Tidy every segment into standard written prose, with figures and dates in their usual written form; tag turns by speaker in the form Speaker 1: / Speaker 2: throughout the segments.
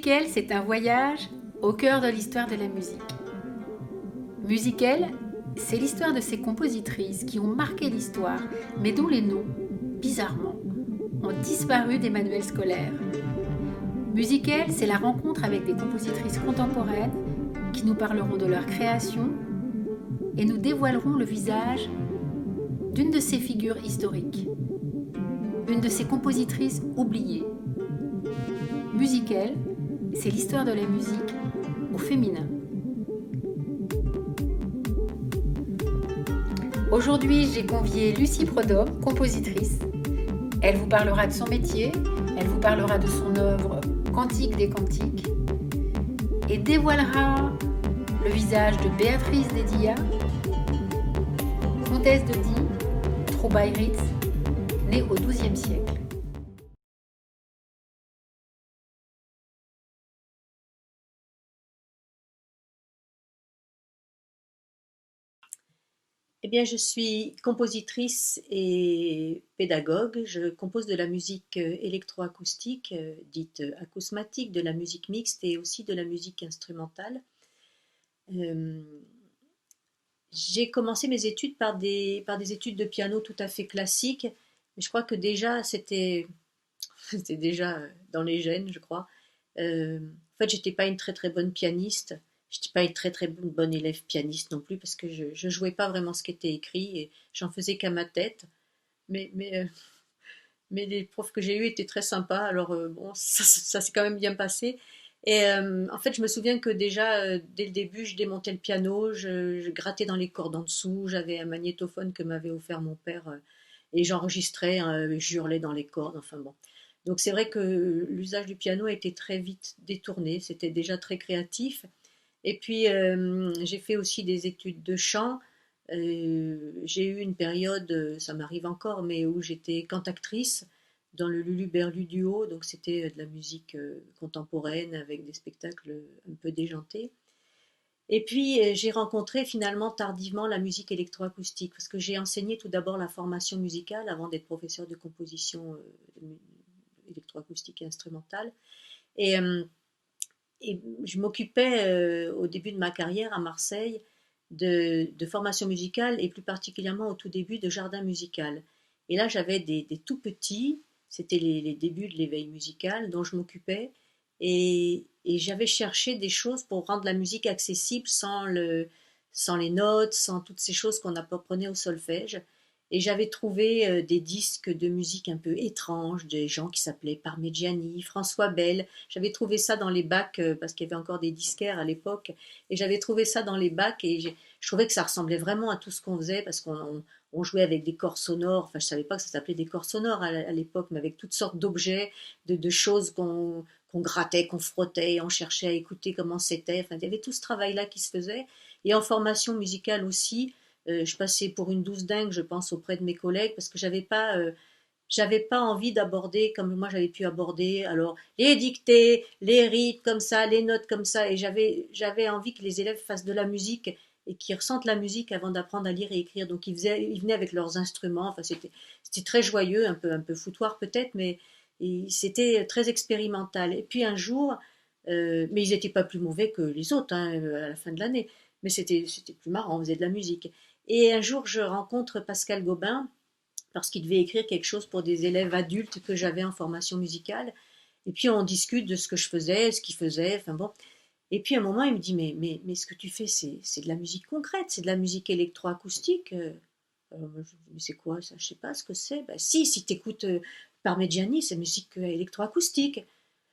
Speaker 1: Musical, c'est un voyage au cœur de l'histoire de la musique. Musical, c'est l'histoire de ces compositrices qui ont marqué l'histoire, mais dont les noms, bizarrement, ont disparu des manuels scolaires. Musical, c'est la rencontre avec des compositrices contemporaines qui nous parleront de leur création et nous dévoileront le visage d'une de ces figures historiques, une de ces compositrices oubliées. Musical, c'est l'histoire de la musique au féminin. Aujourd'hui, j'ai convié Lucie Prodhomme, compositrice. Elle vous parlera de son métier, elle vous parlera de son œuvre Cantique des cantiques et dévoilera le visage de Béatrice Dédilla, comtesse de Die, Troubaïritz, née au XIIe siècle.
Speaker 2: Eh bien, je suis compositrice et pédagogue. Je compose de la musique électroacoustique, dite acousmatique, de la musique mixte et aussi de la musique instrumentale. Euh, j'ai commencé mes études par des études de piano tout à fait classiques, mais je crois que déjà c'était déjà dans les gènes, je crois. En fait, j'étais pas une très très bonne pianiste. Je n'étais pas une très très bonne élève pianiste non plus parce que je jouais pas vraiment ce qui était écrit et j'en faisais qu'à ma tête. Mais, mais, euh, mais les profs que j'ai eus étaient très sympas, alors bon, ça s'est quand même bien passé. Et en fait, je me souviens que déjà, dès le début, je démontais le piano, je grattais dans les cordes en dessous, j'avais un magnétophone que m'avait offert mon père et j'enregistrais, je hurlais dans les cordes, enfin bon. Donc c'est vrai que l'usage du piano a été très vite détourné, c'était déjà très créatif. Et puis, j'ai fait aussi des études de chant. J'ai eu une période, ça m'arrive encore, mais où j'étais cantatrice dans le Luluberlu Duo, donc c'était de la musique contemporaine avec des spectacles un peu déjantés. Et puis, j'ai rencontré finalement tardivement la musique électroacoustique, parce que j'ai enseigné tout d'abord la formation musicale avant d'être professeur de composition électroacoustique et instrumentale. Et, et je m'occupais au début de ma carrière à Marseille de formation musicale et plus particulièrement au tout début de jardin musical. Et là, j'avais des tout petits, c'était les débuts de l'éveil musical dont je m'occupais et j'avais cherché des choses pour rendre la musique accessible sans les notes, sans toutes ces choses qu'on apprenait au solfège. Et j'avais trouvé des disques de musique un peu étranges, des gens qui s'appelaient Parmigiani, François Bell. J'avais trouvé ça dans les bacs, parce qu'il y avait encore des disquaires à l'époque, et j'avais trouvé ça dans les bacs, et je trouvais que ça ressemblait vraiment à tout ce qu'on faisait, parce qu'on jouait avec des corps sonores, enfin je savais pas que ça s'appelait des corps sonores à l'époque, mais avec toutes sortes d'objets, de choses qu'on grattait, qu'on frottait, on cherchait à écouter comment c'était, enfin il y avait tout ce travail-là qui se faisait, et en formation musicale aussi, je passais pour une douce dingue, je pense, auprès de mes collègues, parce que j'avais pas envie d'aborder comme moi j'avais pu aborder alors les dictées, les rythmes comme ça, les notes comme ça, et j'avais envie que les élèves fassent de la musique et qu'ils ressentent la musique avant d'apprendre à lire et écrire. Donc ils venaient avec leurs instruments, enfin c'était très joyeux, un peu foutoir peut-être, mais c'était très expérimental. Et puis un jour, mais ils n'étaient pas plus mauvais que les autres hein, à la fin de l'année, mais c'était plus marrant, on faisait de la musique. Et un jour, je rencontre Pascal Gobin parce qu'il devait écrire quelque chose pour des élèves adultes que j'avais en formation musicale. Et puis on discute de ce que je faisais, ce qu'il faisait, enfin bon. Et puis à un moment, il me dit, mais ce que tu fais, c'est de la musique concrète, c'est de la musique électroacoustique. Moi, je dis, mais c'est quoi ça? Je sais pas ce que c'est. Ben, si tu écoutes Parmigiani, c'est musique électroacoustique.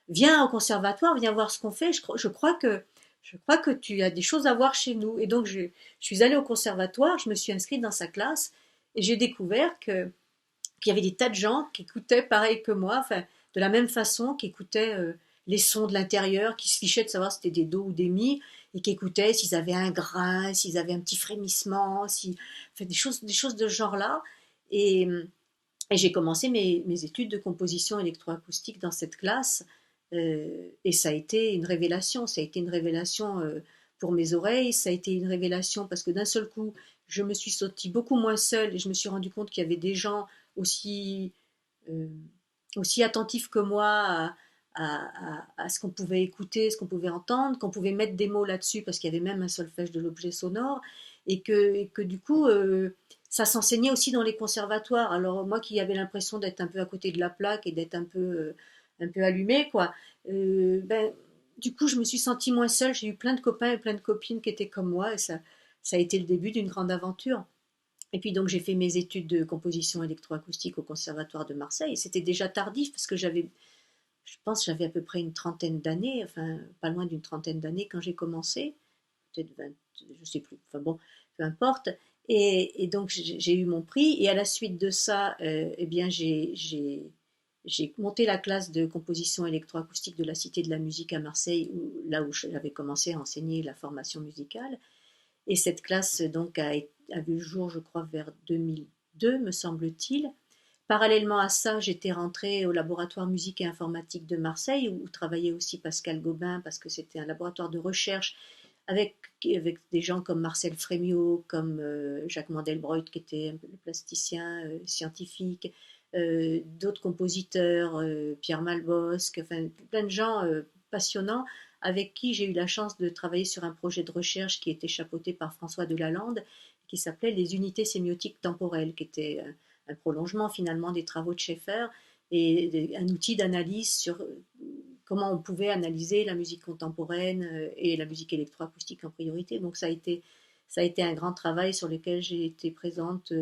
Speaker 2: Viens au conservatoire, viens voir ce qu'on fait. Je crois que tu as des choses à voir chez nous. Et donc, je suis allée au conservatoire, je me suis inscrite dans sa classe et j'ai découvert qu'il y avait des tas de gens qui écoutaient pareil que moi, enfin, de la même façon, qui écoutaient les sons de l'intérieur, qui se fichaient de savoir si c'était des do ou des mi, et qui écoutaient s'ils avaient un grain, s'ils avaient un petit frémissement, enfin, des choses de ce genre-là. Et, et j'ai commencé mes études de composition électroacoustique dans cette classe. Et ça a été une révélation. Ça a été une révélation pour mes oreilles. Ça a été une révélation parce que d'un seul coup, je me suis sentie beaucoup moins seule et je me suis rendu compte qu'il y avait des gens aussi, euh, aussi attentifs que moi à ce qu'on pouvait écouter, ce qu'on pouvait entendre, qu'on pouvait mettre des mots là-dessus, parce qu'il y avait même un solfège de l'objet sonore, et que du coup, ça s'enseignait aussi dans les conservatoires. Alors moi qui avais l'impression d'être un peu à côté de la plaque et d'être un peu allumée, quoi, ben, du coup, je me suis sentie moins seule. J'ai eu plein de copains et plein de copines qui étaient comme moi, et ça a été le début d'une grande aventure. Et puis donc j'ai fait mes études de composition électroacoustique au Conservatoire de Marseille. C'était déjà tardif parce que je pense que j'avais à peu près une trentaine d'années, enfin pas loin d'une trentaine d'années quand j'ai commencé, peut-être 20, je sais plus, enfin bon, peu importe. Et donc j'ai eu mon prix et à la suite de ça, eh bien j'ai monté la classe de composition électroacoustique de la Cité de la Musique à Marseille, là où j'avais commencé à enseigner la formation musicale. Et cette classe donc a vu le jour, je crois, vers 2002, me semble-t-il. Parallèlement à ça, j'étais rentrée au laboratoire musique et informatique de Marseille, où travaillait aussi Pascal Gobin, parce que c'était un laboratoire de recherche avec des gens comme Marcel Frémiot, comme Jacques Mandelbrot, qui était le plasticien scientifique, d'autres compositeurs, Pierre Malbosc, enfin plein de gens passionnants avec qui j'ai eu la chance de travailler sur un projet de recherche qui était chapeauté par François Delalande, qui s'appelait les unités sémiotiques temporelles, qui était un prolongement finalement des travaux de Schaeffer et un outil d'analyse sur comment on pouvait analyser la musique contemporaine et la musique électroacoustique en priorité. Donc ça a été un grand travail sur lequel j'ai été présente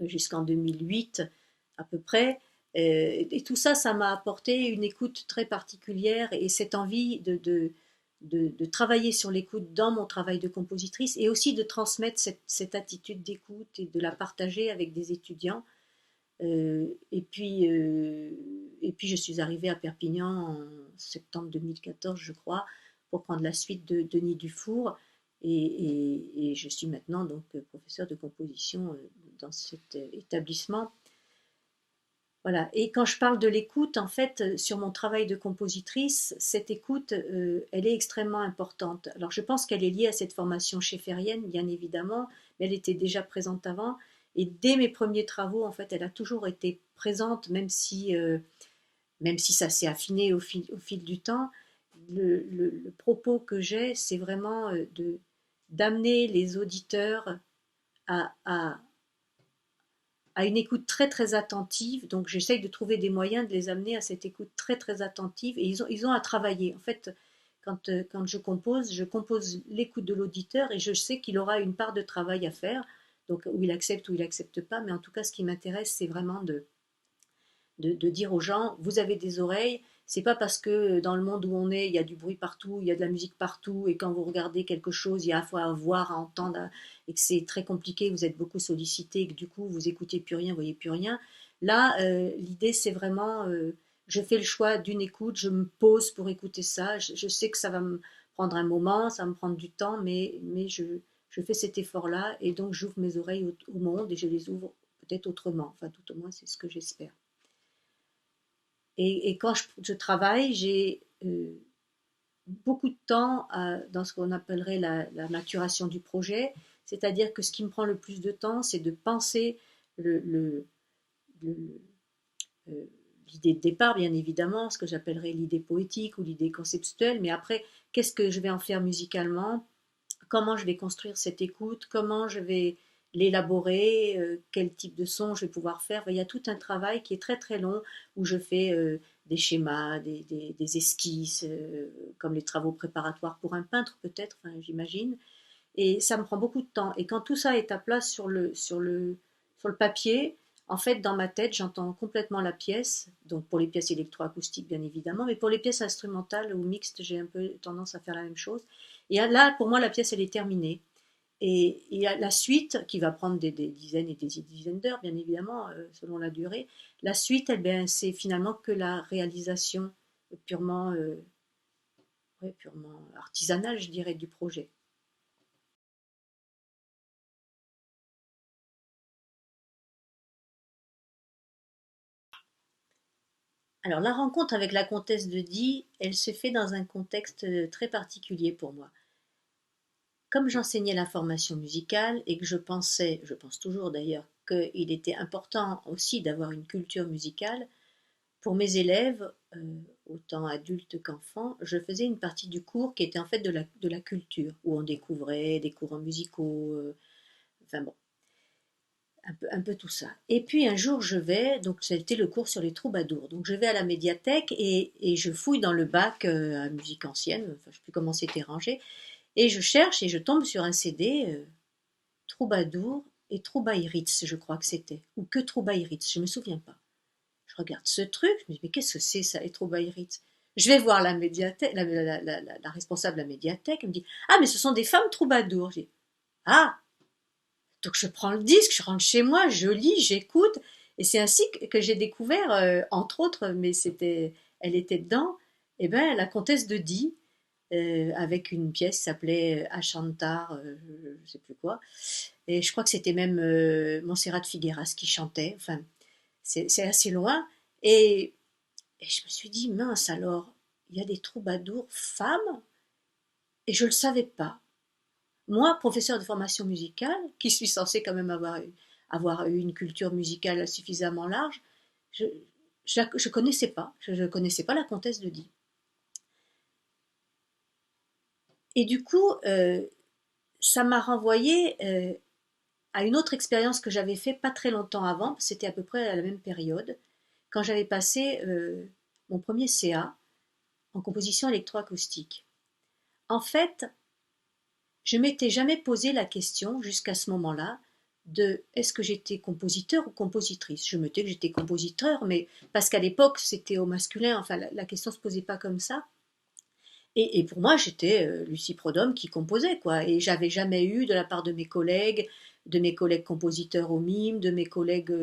Speaker 2: jusqu'en 2008 à peu près. Et tout ça, ça m'a apporté une écoute très particulière et cette envie de travailler sur l'écoute dans mon travail de compositrice et aussi de transmettre cette attitude d'écoute et de la partager avec des étudiants. Et puis je suis arrivée à Perpignan en septembre 2014, je crois, pour prendre la suite de Denis Dufour. Et je suis maintenant donc professeure de composition dans cet établissement. Voilà. Et quand je parle de l'écoute, en fait, sur mon travail de compositrice, cette écoute, elle est extrêmement importante. Alors, je pense qu'elle est liée à cette formation schaefferienne, bien évidemment, mais elle était déjà présente avant. Et dès mes premiers travaux, en fait, elle a toujours été présente, même si ça s'est affiné au fil du temps. Le propos que j'ai, c'est vraiment d'amener les auditeurs à à une écoute très très attentive. Donc j'essaye de trouver des moyens de les amener à cette écoute très très attentive. Et ils ont à travailler. En fait, quand je compose l'écoute de l'auditeur et je sais qu'il aura une part de travail à faire. Donc où il accepte ou il accepte pas. Mais en tout cas, ce qui m'intéresse, c'est vraiment de dire aux gens, vous avez des oreilles, c'est pas parce que dans le monde où on est, il y a du bruit partout, il y a de la musique partout, et quand vous regardez quelque chose, il y a à la fois à voir, à entendre, et que c'est très compliqué, vous êtes beaucoup sollicité, et que du coup, vous écoutez plus rien, vous voyez plus rien. Là, l'idée, c'est vraiment, je fais le choix d'une écoute, je me pose pour écouter ça, je sais que ça va me prendre un moment, ça va me prendre du temps, mais je fais cet effort-là, et donc j'ouvre mes oreilles au monde, et je les ouvre peut-être autrement, enfin tout au moins, c'est ce que j'espère. Et quand je travaille, j'ai beaucoup de temps dans ce qu'on appellerait la maturation du projet. C'est-à-dire que ce qui me prend le plus de temps, c'est de penser le, le, le, euh, l'idée de départ, bien évidemment, ce que j'appellerais l'idée poétique ou l'idée conceptuelle, mais après, qu'est-ce que je vais en faire musicalement? Comment je vais construire cette écoute? Comment je vais l'élaborer? Quel type de son je vais pouvoir faire? Il y a tout un travail qui est très très long où je fais des schémas, des esquisses, comme les travaux préparatoires pour un peintre peut-être, enfin, j'imagine. Et ça me prend beaucoup de temps. Et quand tout ça est à plat sur le papier, en fait, dans ma tête, j'entends complètement la pièce. Donc pour les pièces électroacoustiques, bien évidemment, mais pour les pièces instrumentales ou mixtes, j'ai un peu tendance à faire la même chose. Et là, pour moi, la pièce, elle est terminée. Et la suite, qui va prendre des dizaines et des dizaines d'heures, bien évidemment, selon la durée, la suite, eh bien, c'est finalement que la réalisation purement, ouais, purement artisanale, je dirais, du projet. Alors, la rencontre avec la comtesse de Die, elle se fait dans un contexte très particulier pour moi. Comme j'enseignais la formation musicale et que je pense toujours d'ailleurs, qu'il était important aussi d'avoir une culture musicale, pour mes élèves, autant adulte qu'enfant, je faisais une partie du cours qui était en fait de la culture, où on découvrait des courants musicaux, enfin bon, un peu tout ça. Et puis un jour, donc c'était le cours sur les troubadours, donc je vais à la médiathèque et je fouille dans le bac à musique ancienne, enfin, je ne sais plus comment c'était rangé, et je cherche et je tombe sur un CD Troubadour et Troubaïritz, je crois que c'était, ou que Troubaïritz, je ne me souviens pas. Je regarde ce truc, je me dis mais qu'est-ce que c'est ça, les Troubaïritz? Je vais voir la médiathèque, la responsable de la médiathèque, elle me dit ah mais ce sont des femmes troubadours. Je dis ah, donc je prends le disque, je rentre chez moi, je lis, j'écoute, et c'est ainsi que j'ai découvert, entre autres, mais elle était dedans, et ben la comtesse de Die, avec une pièce qui s'appelait Achantar, je ne sais plus quoi, et je crois que c'était même Montserrat Figueras qui chantait, enfin c'est assez loin, et je me suis dit mince alors, il y a des troubadours femmes, et je ne le savais pas. Moi, professeur de formation musicale, qui suis censée quand même avoir eu une culture musicale suffisamment large, je connaissais pas. Je connaissais pas la comtesse de Die. Et du coup, ça m'a renvoyé à une autre expérience que j'avais faite pas très longtemps avant, c'était à peu près à la même période, quand j'avais passé mon premier CA en composition électroacoustique. En fait, je m'étais jamais posé la question jusqu'à ce moment-là de est-ce que j'étais compositeur ou compositrice. Je me disais que j'étais compositeur, mais parce qu'à l'époque c'était au masculin, enfin la question se posait pas comme ça. Et pour moi j'étais Lucie Prodhomme qui composait quoi. Et j'avais jamais eu de la part de mes collègues compositeurs au mime, de mes collègues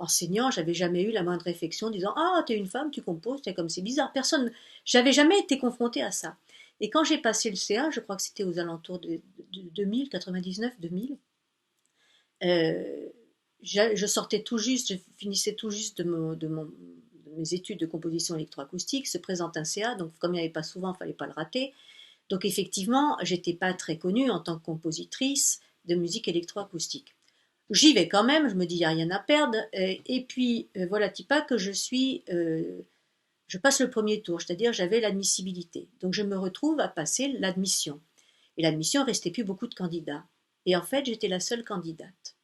Speaker 2: enseignants, j'avais jamais eu la moindre réflexion disant ah t'es une femme, tu composes, c'est comme c'est bizarre. Personne, j'avais jamais été confrontée à ça. Et quand j'ai passé le CA, je crois que c'était aux alentours de 2000, 99, 2000, je sortais tout juste, je finissais tout juste de mes études de composition électroacoustique, se présente un CA, donc comme il n'y avait pas souvent, il ne fallait pas le rater. Donc effectivement, j'étais pas très connue en tant que compositrice de musique électroacoustique. J'y vais quand même, je me dis il n'y a rien à perdre, et puis voilà, pas que je passe le premier tour, c'est-à-dire j'avais l'admissibilité. Donc je me retrouve à passer l'admission. Et l'admission, il ne restait plus beaucoup de candidats. Et en fait, j'étais la seule candidate.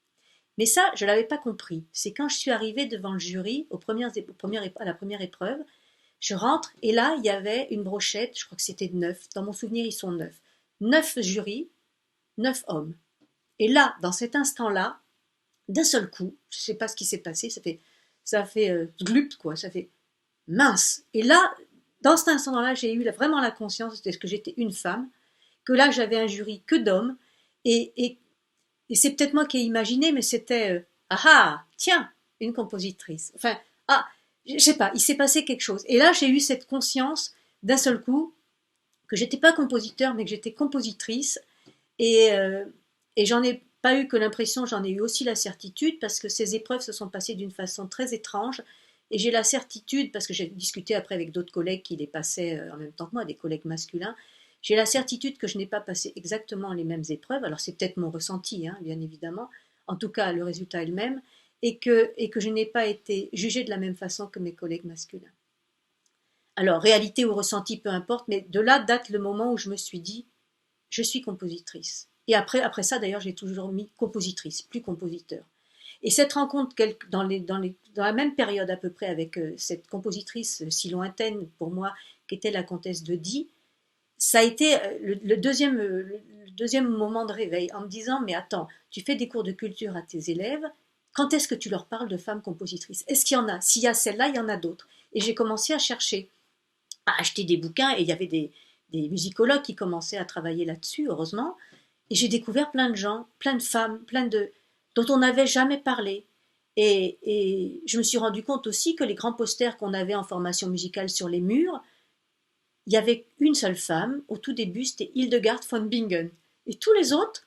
Speaker 2: Mais ça, je ne l'avais pas compris. C'est quand je suis arrivée devant le jury, à la première épreuve, je rentre et là, il y avait une brochette, je crois que c'était 9. Dans mon souvenir, ils sont 9. 9 jurys, 9 hommes. Et là, dans cet instant-là, d'un seul coup, je ne sais pas ce qui s'est passé, ça a fait glup, quoi, ça fait mince. Et là, dans cet instant-là, j'ai eu vraiment la conscience que j'étais une femme, que là, j'avais un jury que d'hommes, et c'est peut-être moi qui ai imaginé, mais c'était tiens, une compositrice. Enfin, je sais pas, il s'est passé quelque chose. Et là, j'ai eu cette conscience d'un seul coup que j'étais pas compositeur, mais que j'étais compositrice. Et j'en ai pas eu que l'impression, j'en ai eu aussi la certitude, parce que ces épreuves se sont passées d'une façon très étrange. Et j'ai la certitude, parce que j'ai discuté après avec d'autres collègues qui les passaient en même temps que moi, des collègues masculins, j'ai la certitude que je n'ai pas passé exactement les mêmes épreuves. Alors c'est peut-être mon ressenti, hein, bien évidemment. En tout cas, le résultat est le même. Et que je n'ai pas été jugée de la même façon que mes collègues masculins. Alors, réalité ou ressenti, peu importe, mais de là date le moment où je me suis dit, je suis compositrice. Et après ça, d'ailleurs, j'ai toujours mis compositrice, plus compositeur. Et cette rencontre dans la même période à peu près avec cette compositrice si lointaine pour moi, qui était la comtesse de Die, ça a été le deuxième moment de réveil, en me disant, mais attends, tu fais des cours de culture à tes élèves, quand est-ce que tu leur parles de femmes compositrices? Est-ce qu'il y en a? S'il y a celle-là, il y en a d'autres. Et j'ai commencé à chercher, à acheter des bouquins, et il y avait des musicologues qui commençaient à travailler là-dessus, heureusement, et j'ai découvert plein de gens, plein de femmes, dont on n'avait jamais parlé. Et je me suis rendu compte aussi que les grands posters qu'on avait en formation musicale sur les murs, il y avait une seule femme, au tout début, c'était Hildegard von Bingen. Et tous les autres,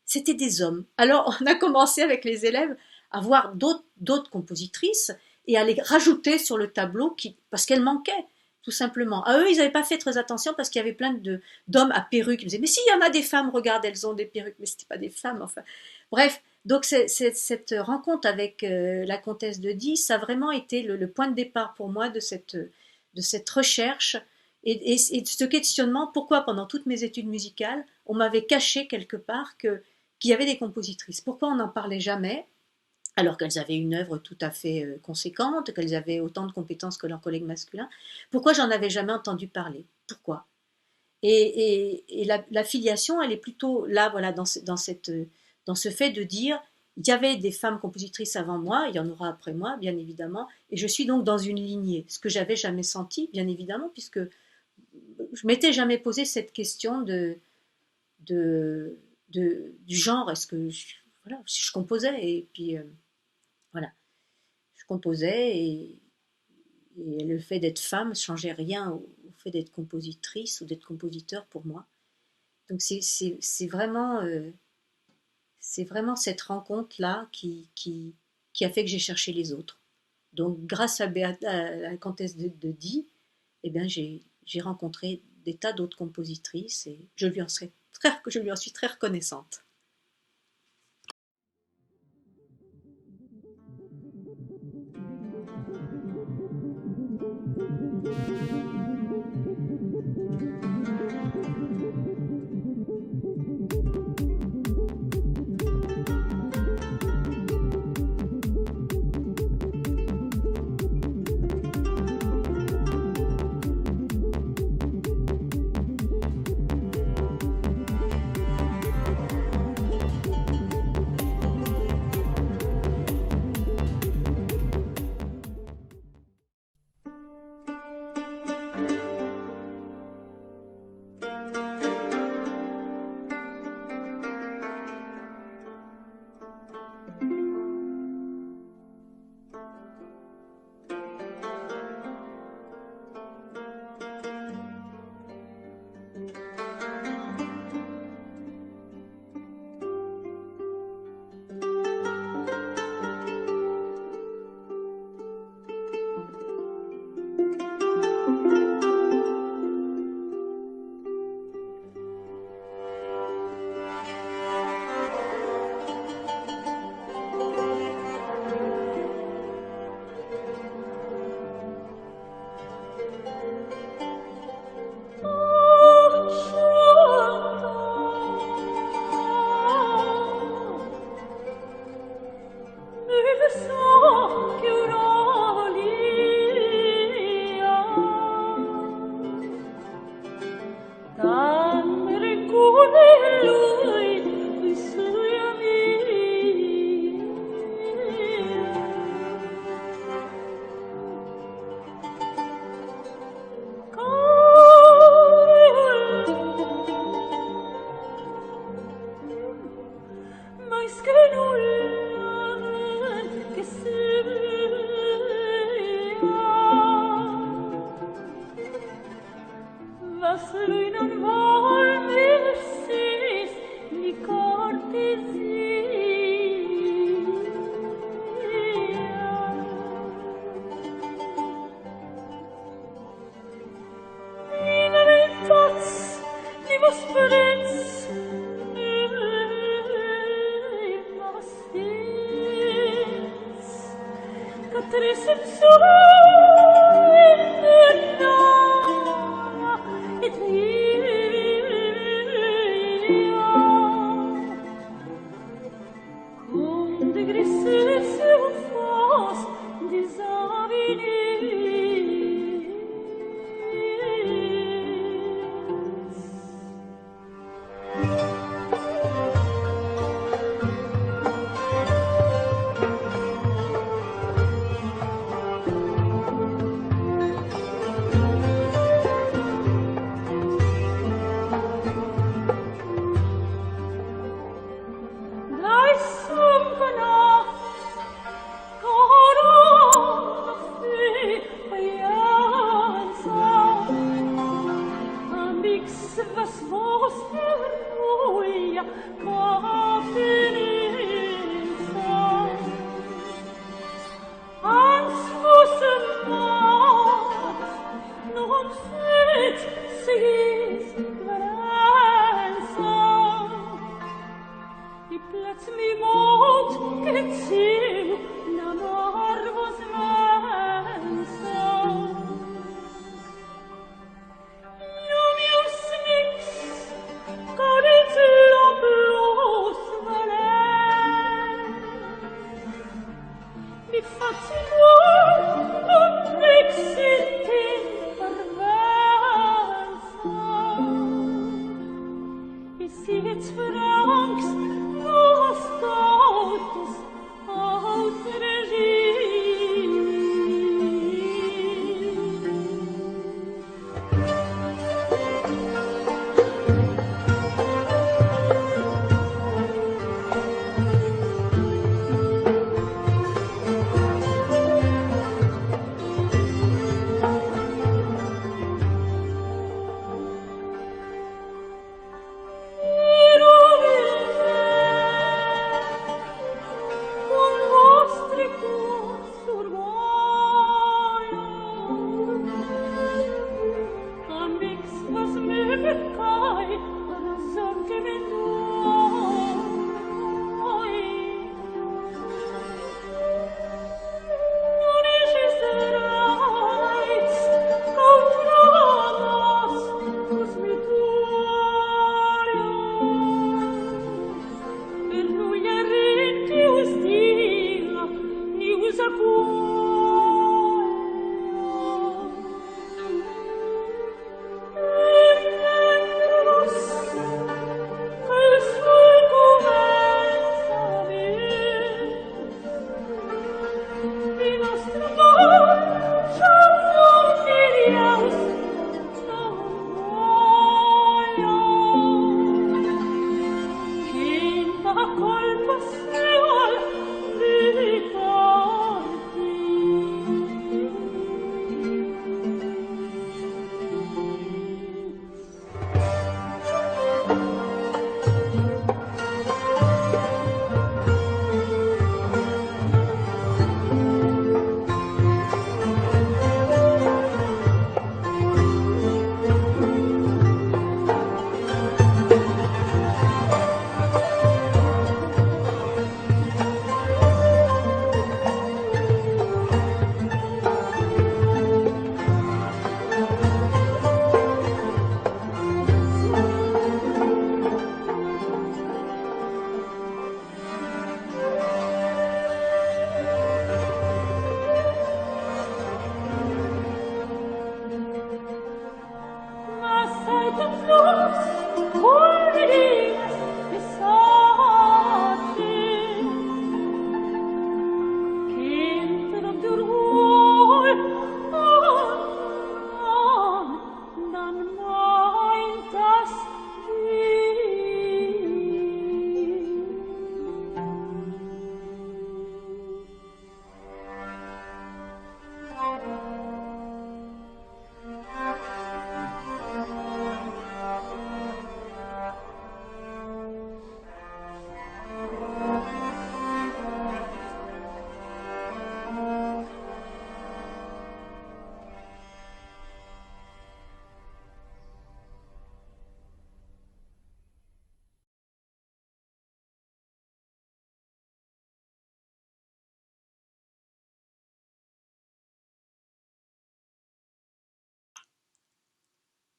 Speaker 2: c'était des hommes. Alors on a commencé avec les élèves à voir d'autres compositrices et à les rajouter sur le tableau parce qu'elles manquaient. tout simplement. À eux, ils n'avaient pas fait très attention parce qu'il y avait plein d'hommes à perruques. Ils me disaient, mais si, il y en a des femmes, regarde, elles ont des perruques, mais c'était pas des femmes, enfin. Bref, donc cette rencontre avec la comtesse de Die, ça a vraiment été le point de départ pour moi de cette recherche et de ce questionnement, pourquoi pendant toutes mes études musicales, on m'avait caché quelque part qu'il y avait des compositrices. Pourquoi on n'en parlait jamais, alors qu'elles avaient une œuvre tout à fait conséquente, qu'elles avaient autant de compétences que leurs collègues masculins. Pourquoi j'en avais jamais entendu parler? Pourquoi? Et la filiation, elle est plutôt là, voilà, dans ce fait de dire, il y avait des femmes compositrices avant moi, il y en aura après moi, bien évidemment, et je suis donc dans une lignée, ce que j'avais jamais senti, bien évidemment, puisque je m'étais jamais posé cette question du genre, est-ce que voilà, si je composais, et puis voilà, je composais et le fait d'être femme ne changeait rien au fait d'être compositrice ou d'être compositeur pour moi. Donc c'est vraiment cette rencontre-là qui a fait que j'ai cherché les autres. Donc grâce à la comtesse de Die, eh bien, j'ai rencontré des tas d'autres compositrices et je lui en suis très reconnaissante.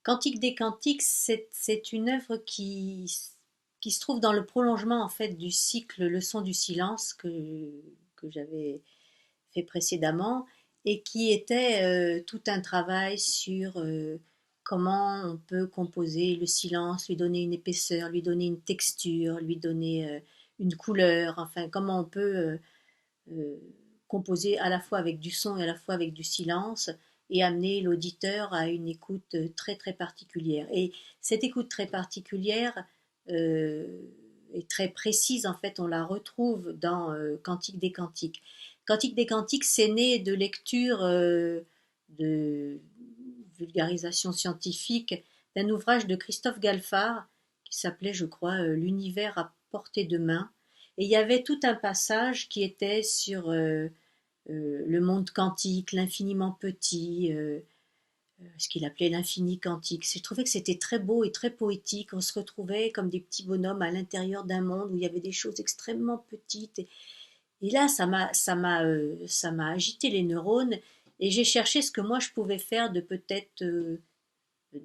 Speaker 2: Cantique des Cantiques, c'est une œuvre qui se trouve dans le prolongement en fait du cycle Leçons du silence que j'avais fait précédemment et qui était tout un travail sur comment on peut composer le silence, lui donner une épaisseur, lui donner une texture, lui donner une couleur, enfin comment on peut euh, composer à la fois avec du son et à la fois avec du silence et amener l'auditeur à une écoute très très particulière. Et cette écoute très particulière euh, et très précise, en fait, on la retrouve dans Cantique des Cantiques. Cantique des Cantiques, c'est né de lecture de vulgarisation scientifique d'un ouvrage de Christophe Galfard qui s'appelait, je crois, L'univers à portée de main. Et il y avait tout un passage qui était sur le monde quantique, l'infiniment petit, ce qu'il appelait l'infini quantique. Je trouvais que c'était très beau et très poétique. On se retrouvait comme des petits bonhommes à l'intérieur d'un monde où il y avait des choses extrêmement petites. Et là, ça m'a agité les neurones et j'ai cherché ce que moi je pouvais faire de peut-être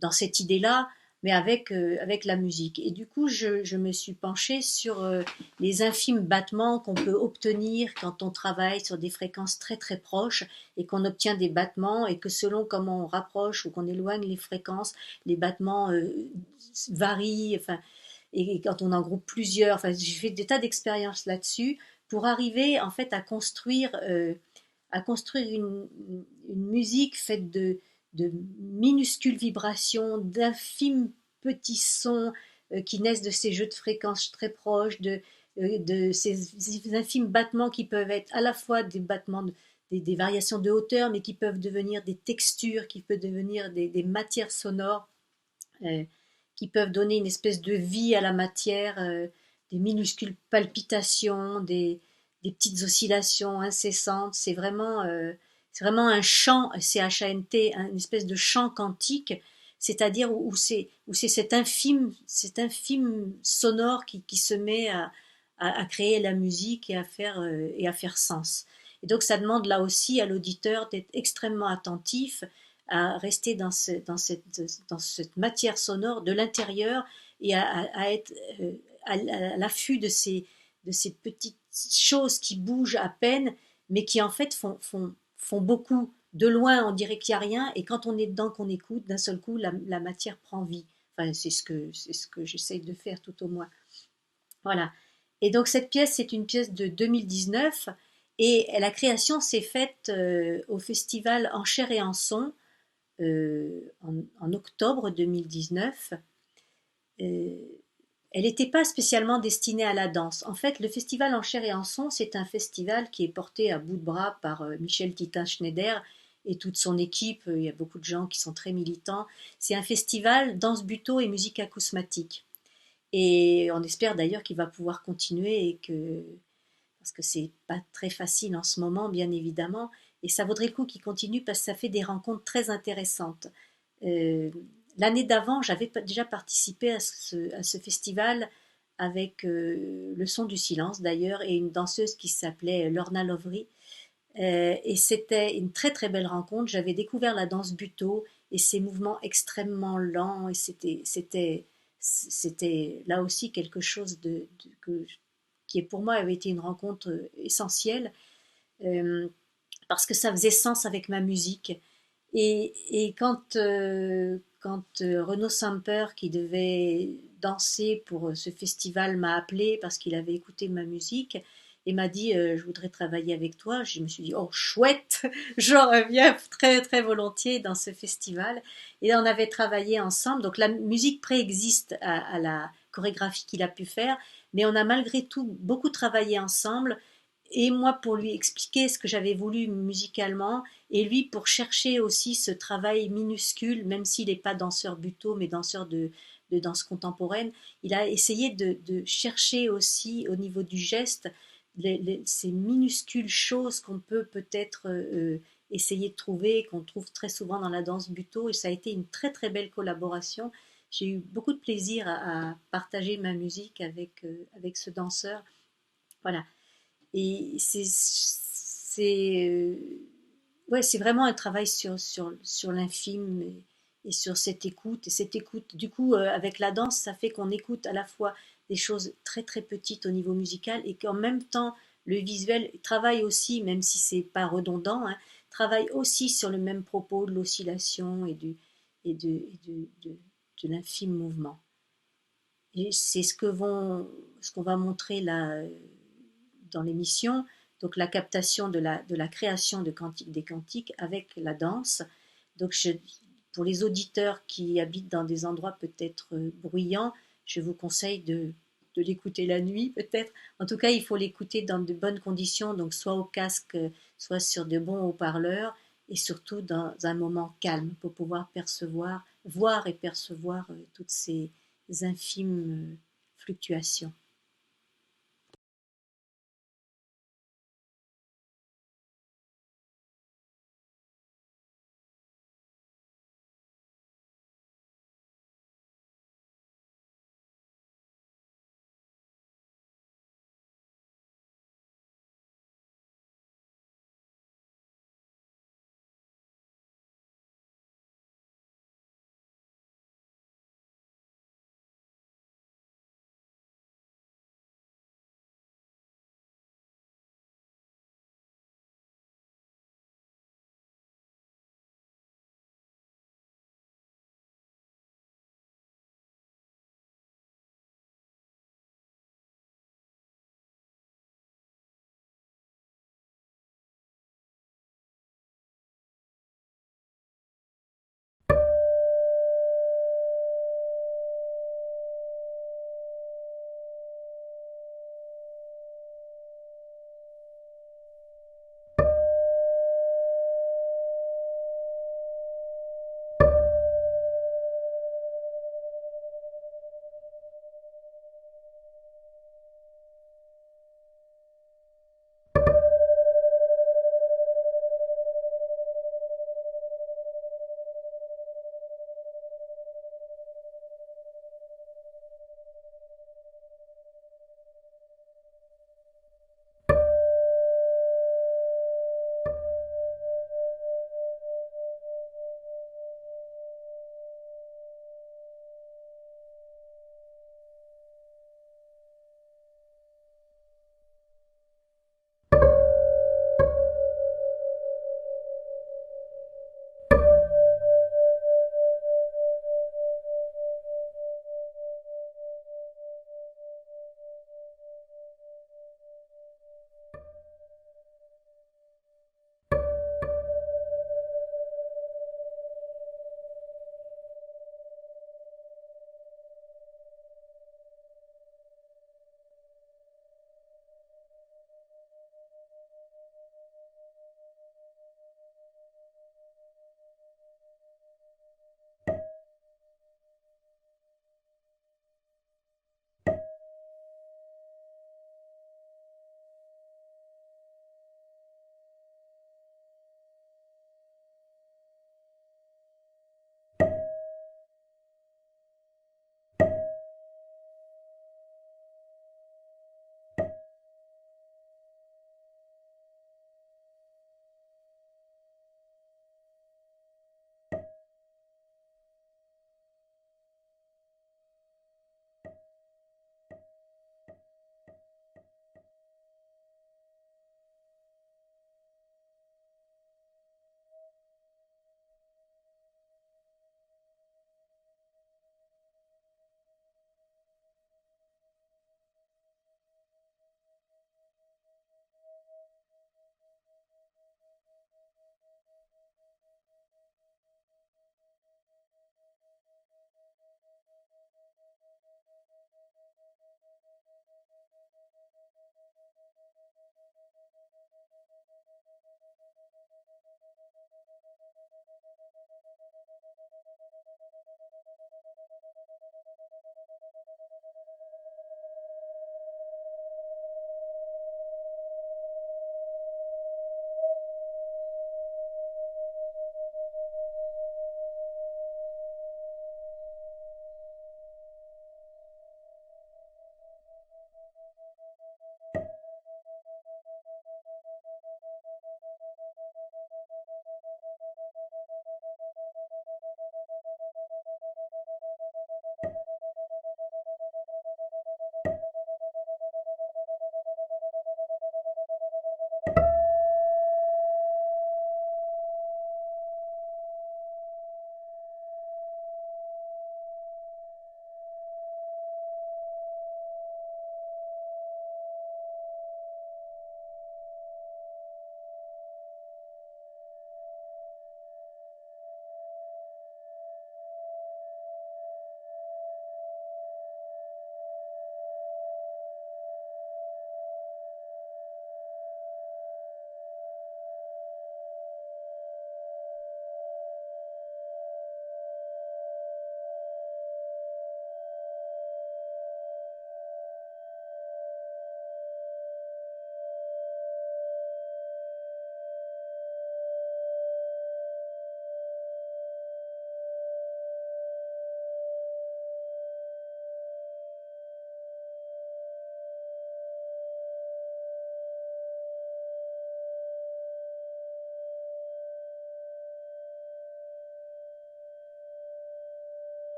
Speaker 2: dans cette idée-là, mais avec la musique. Et du coup, je me suis penchée sur les infimes battements qu'on peut obtenir quand on travaille sur des fréquences très très proches et qu'on obtient des battements et que selon comment on rapproche ou qu'on éloigne les fréquences, les battements varient. Enfin, et quand on en groupe plusieurs, enfin, j'ai fait des tas d'expériences là-dessus pour arriver en fait à construire une musique faite de minuscules vibrations, d'infimes petits sons qui naissent de ces jeux de fréquences très proches, de ces infimes battements qui peuvent être à la fois des battements, des variations de hauteur, mais qui peuvent devenir des textures, qui peuvent devenir des matières sonores, euh, qui peuvent donner une espèce de vie à la matière, des minuscules palpitations, des petites oscillations incessantes. C'est vraiment un chant, C-H-A-N-T, une espèce de chant quantique, c'est-à-dire où c'est cet infime sonore qui se met à créer la musique et à faire sens. Et donc ça demande là aussi à l'auditeur d'être extrêmement attentif, à rester dans cette matière sonore de l'intérieur et à être à l'affût de ces petites choses qui bougent à peine, mais qui en fait font beaucoup. De loin, on dirait qu'il n'y a rien, et quand on est dedans, qu'on écoute, d'un seul coup, la matière prend vie. Enfin, c'est ce que j'essaye de faire tout au moins. Voilà. Et donc cette pièce, c'est une pièce de 2019, et la création s'est faite au festival En chair et en son en octobre 2019. Euh, Elle n'était pas spécialement destinée à la danse. En fait, le festival En chair et en son, c'est un festival qui est porté à bout de bras par Michel Titin-Schneider et toute son équipe. Il y a beaucoup de gens qui sont très militants. C'est un festival danse buto et musique acousmatique. Et on espère d'ailleurs qu'il va pouvoir continuer parce que c'est pas très facile en ce moment, bien évidemment, et ça vaudrait le coup qu'il continue parce que ça fait des rencontres très intéressantes. Euh, L'année d'avant, j'avais déjà participé à ce festival avec Le Son du Silence d'ailleurs et une danseuse qui s'appelait Lorna Lovry. Et c'était une très très belle rencontre. J'avais découvert la danse buto et ses mouvements extrêmement lents et c'était là aussi quelque chose qui pour moi avait été une rencontre essentielle euh, parce que ça faisait sens avec ma musique. Et quand Renaud Samper, qui devait danser pour ce festival, m'a appelé parce qu'il avait écouté ma musique et m'a dit je voudrais travailler avec toi, je me suis dit oh chouette, j'en reviens très très volontiers dans ce festival. Et on avait travaillé ensemble, donc la musique préexiste à la chorégraphie qu'il a pu faire, mais on a malgré tout beaucoup travaillé ensemble. Et moi pour lui expliquer ce que j'avais voulu musicalement, et lui pour chercher aussi ce travail minuscule, même s'il n'est pas danseur buto, mais danseur de danse contemporaine, il a essayé de chercher aussi au niveau du geste ces minuscules choses qu'on peut peut-être essayer de trouver, qu'on trouve très souvent dans la danse buto, et ça a été une très très belle collaboration. J'ai eu beaucoup de plaisir à partager ma musique avec ce danseur. Voilà. Et ouais, c'est vraiment un travail sur l'infime et sur cette écoute. Et cette écoute, du coup, avec la danse, ça fait qu'on écoute à la fois des choses très très petites au niveau musical et qu'en même temps, le visuel travaille aussi, même si c'est pas redondant, hein, travaille aussi sur le même propos de l'oscillation et de l'infime mouvement. Et c'est ce qu'on va montrer là dans l'émission, donc la captation de la création de Cantique des Cantiques avec la danse. Donc pour les auditeurs qui habitent dans des endroits peut-être bruyants, je vous conseille de l'écouter la nuit peut-être. En tout cas, il faut l'écouter dans de bonnes conditions, donc soit au casque, soit sur de bons haut-parleurs, et surtout dans un moment calme pour pouvoir voir et percevoir toutes ces infimes fluctuations.